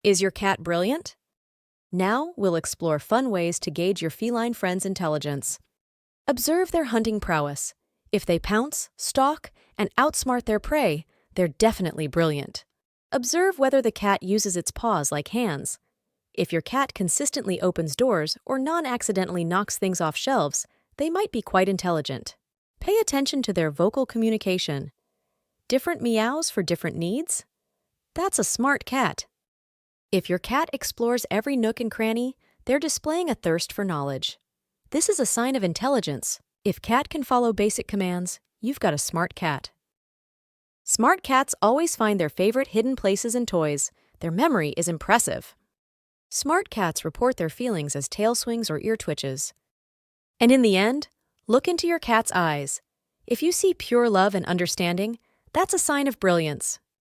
Is your cat brilliant? Now we'll explore fun ways to gauge your feline friend's intelligence. Observe their hunting prowess. If they pounce, stalk, and outsmart their prey, they're definitely brilliant. Observe whether the cat uses its paws like hands. If your cat consistently opens doors or non-accidentally knocks things off shelves, they might be quite intelligent. Pay attention to their vocal communication. Different meows for different needs? That's a smart cat. If your cat explores every nook and cranny, they're displaying a thirst for knowledge. This is a sign of intelligence. If cat can follow basic commands, you've got a smart cat. Smart cats always find their favorite hidden places and toys. Their memory is impressive. Smart cats report their feelings as tail swings or ear twitches. And in the end, look into your cat's eyes. If you see pure love and understanding, that's a sign of brilliance.